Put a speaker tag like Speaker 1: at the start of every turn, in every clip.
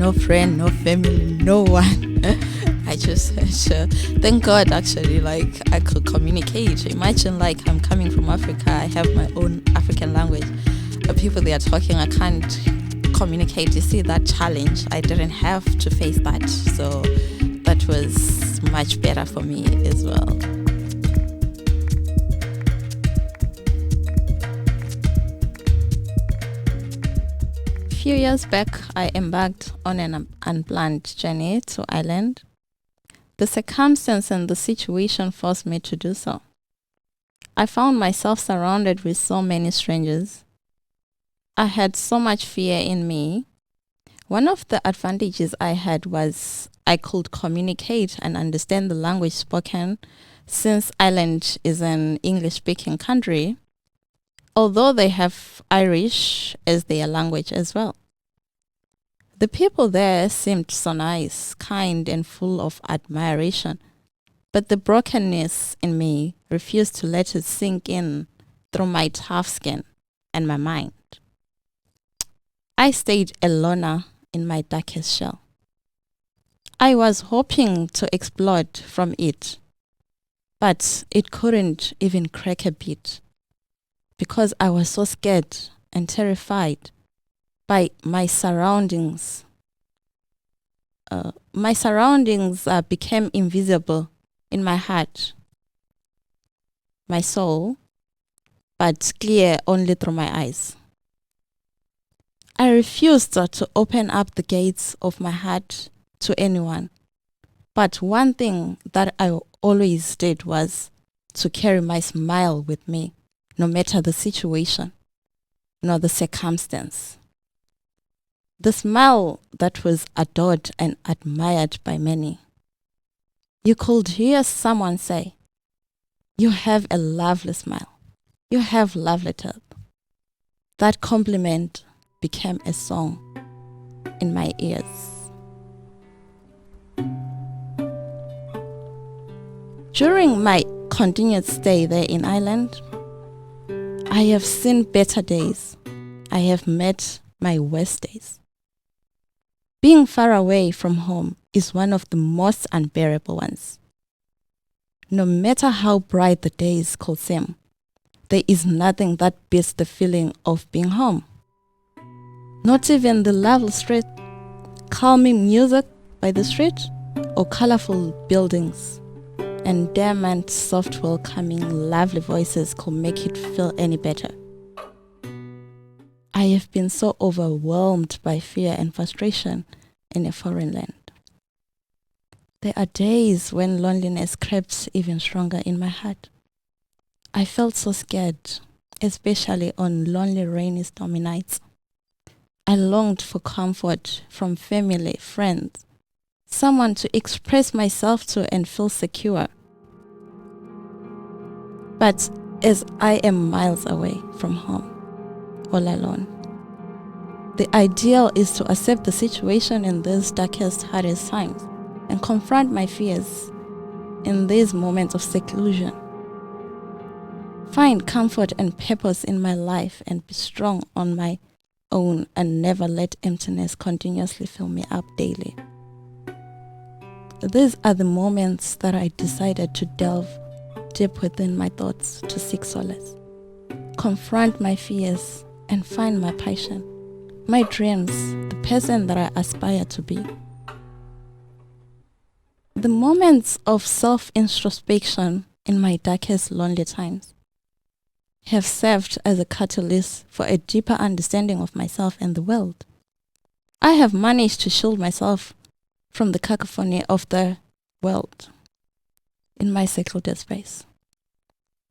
Speaker 1: no friend, no family, no one. I just thank God actually, like I could communicate. Imagine like I'm coming from Africa, I have my own African language. The people they are talking, I can't communicate. You see that challenge? I didn't have to face that. So that was much better for me as well. A few years back, I embarked on an unplanned journey to Ireland. The circumstance and the situation forced me to do so. I found myself surrounded with so many strangers. I had so much fear in me. One of the advantages I had was I could communicate and understand the language spoken, since Ireland is an English-speaking country, although they have Irish as their language as well. The people there seemed so nice, kind, and full of admiration, but the brokenness in me refused to let it sink in through my tough skin and my mind. I stayed a loner in my darkest shell. I was hoping to explode from it, but it couldn't even crack a bit because I was so scared and terrified by my surroundings. My surroundings became invisible in my heart, my soul, but clear only through my eyes. I refused to open up the gates of my heart to anyone. But one thing that I always did was to carry my smile with me, no matter the situation, nor the circumstance. The smile that was adored and admired by many. You could hear someone say, "You have a lovely smile. You have lovely teeth." That compliment became a song in my ears. During my continued stay there in Ireland, I have seen better days. I have met my worst days. Being far away from home is one of the most unbearable ones. No matter how bright the days could seem, there is nothing that beats the feeling of being home. Not even the level street, calming music by the street, or colorful buildings and dim and soft welcoming lovely voices could make it feel any better. I have been so overwhelmed by fear and frustration in a foreign land. There are days when loneliness creeps even stronger in my heart. I felt so scared, especially on lonely, rainy, stormy nights. I longed for comfort from family, friends, someone to express myself to and feel secure. But as I am miles away from home, all alone, the ideal is to accept the situation in these darkest, hardest times and confront my fears in these moments of seclusion. Find comfort and purpose in my life and be strong on my own and never let emptiness continuously fill me up daily. These are the moments that I decided to delve deep within my thoughts to seek solace, confront my fears, and find my passion, my dreams, the person that I aspire to be. The moments of self-introspection in my darkest, lonely times have served as a catalyst for a deeper understanding of myself and the world. I have managed to shield myself from the cacophony of the world in my secluded space.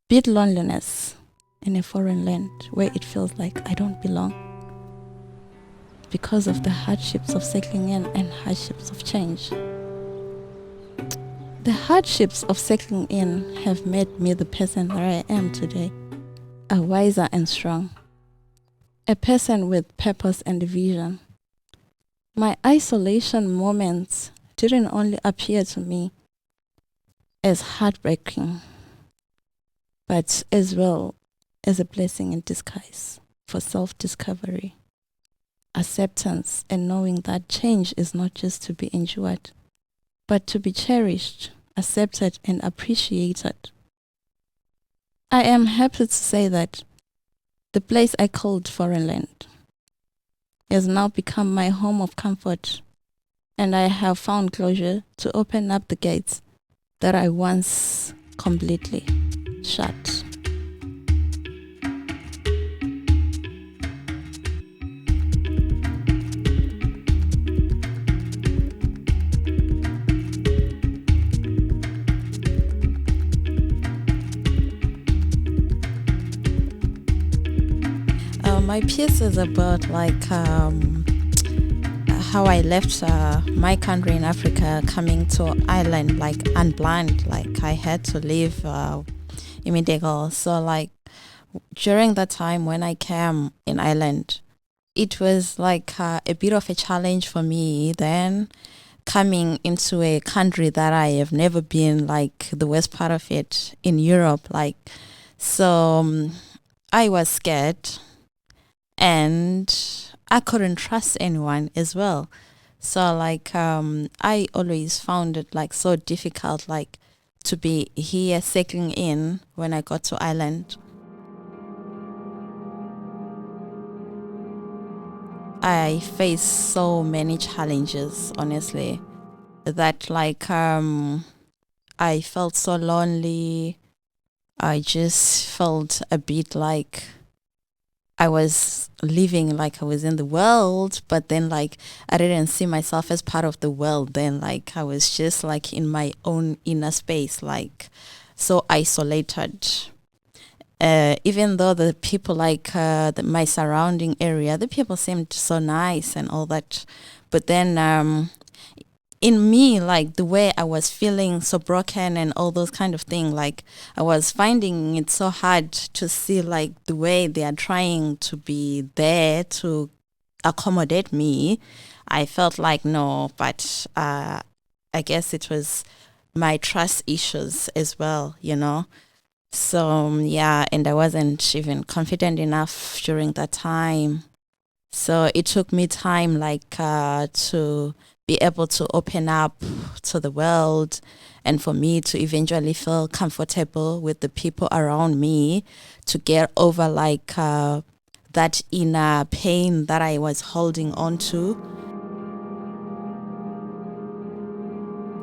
Speaker 1: Beat loneliness in a foreign land where it feels like I don't belong because of the hardships of settling in and hardships of change. The hardships of settling in have made me the person that I am today, a wiser and strong, a person with purpose and vision. My isolation moments didn't only appear to me as heartbreaking, but as well as a blessing in disguise for self-discovery. acceptance and knowing that change is not just to be endured, but to be cherished, accepted, and appreciated. I am happy to say that the place I called foreign land has now become my home of comfort, and I have found closure to open up the gates that I once completely shut. My piece is about how I left my country in Africa, coming to Ireland unplanned. I had to leave immediately. So during that time when I came in Ireland, it was a bit of a challenge for me then, coming into a country that I have never been, the west part of it in Europe. So I was scared, and I couldn't trust anyone as well. So I always found it so difficult to be here settling in when I got to Ireland. I faced so many challenges, honestly, that I felt so lonely. I just felt a bit I was living I was in the world, but then I didn't see myself as part of the world. Then I was just in my own inner space, so isolated. Even though the people my surrounding area, the people seemed so nice and all that, but then in me, the way I was feeling so broken and all those kind of things, I was finding it so hard to see the way they are trying to be there to accommodate me. I felt no, but I guess it was my trust issues as well, So and I wasn't even confident enough during that time. So it took me time to be able to open up to the world, and for me to eventually feel comfortable with the people around me, to get over that inner pain that I was holding on to.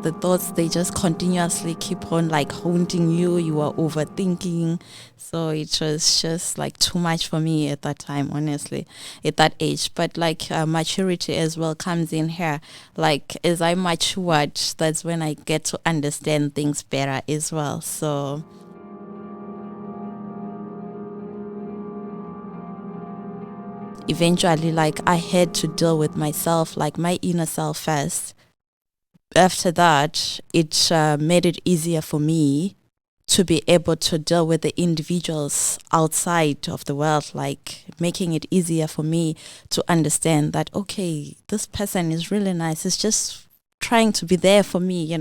Speaker 1: The thoughts, they just continuously keep on haunting you. You are overthinking. So it was just too much for me at that time, honestly, at that age. But maturity as well comes in here. As I matured, that's when I get to understand things better as well. So eventually I had to deal with myself, my inner self first. After that, it made it easier for me to be able to deal with the individuals outside of the world, making it easier for me to understand that, okay, this person is really nice. It's just trying to be there for me,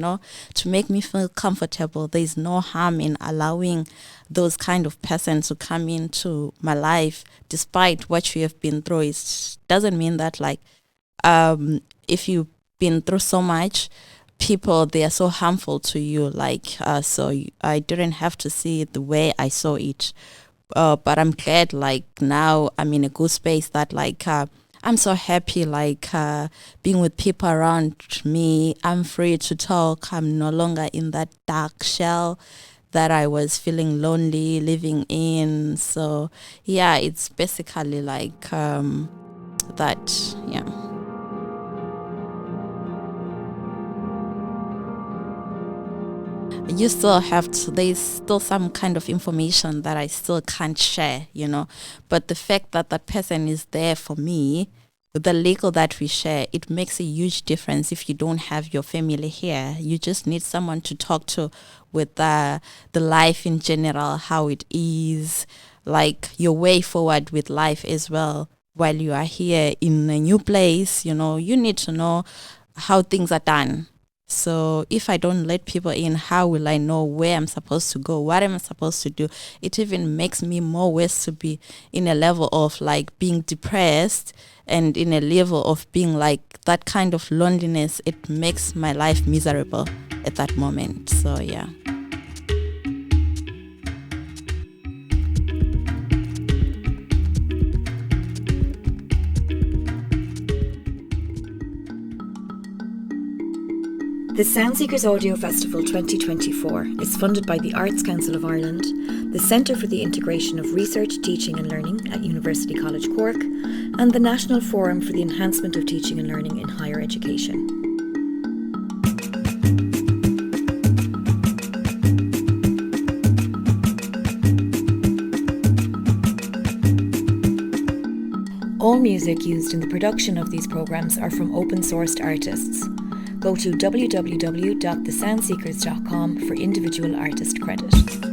Speaker 1: to make me feel comfortable. There's no harm in allowing those kind of persons to come into my life, despite what you have been through. It doesn't mean that if you been through so much, people, they are so harmful to you, I didn't have to see it the way I saw it, but I'm glad now I'm in a good space that I'm so happy being with people around me. I'm free to talk. I'm no longer in that dark shell that I was feeling lonely living in. So it's basically that. You still have to, there's still some kind of information that I still can't share, but the fact that that person is there for me, the legal that we share, it makes a huge difference. If you don't have your family here, you just need someone to talk to with the life in general, how it is, your way forward with life as well. While you are here in a new place, you need to know how things are done. So if I don't let people in, how will I know where I'm supposed to go? What am I supposed to do? It even makes me more worse to be in a level of like being depressed and in a level of being like that kind of loneliness. It makes my life miserable at that moment. So yeah.
Speaker 2: The Soundseekers Audio Festival 2024 is funded by the Arts Council of Ireland, the Centre for the Integration of Research, Teaching and Learning at University College Cork, and the National Forum for the Enhancement of Teaching and Learning in Higher Education. All music used in the production of these programmes are from open-sourced artists. Go to www.thesoundseekers.com for individual artist credit.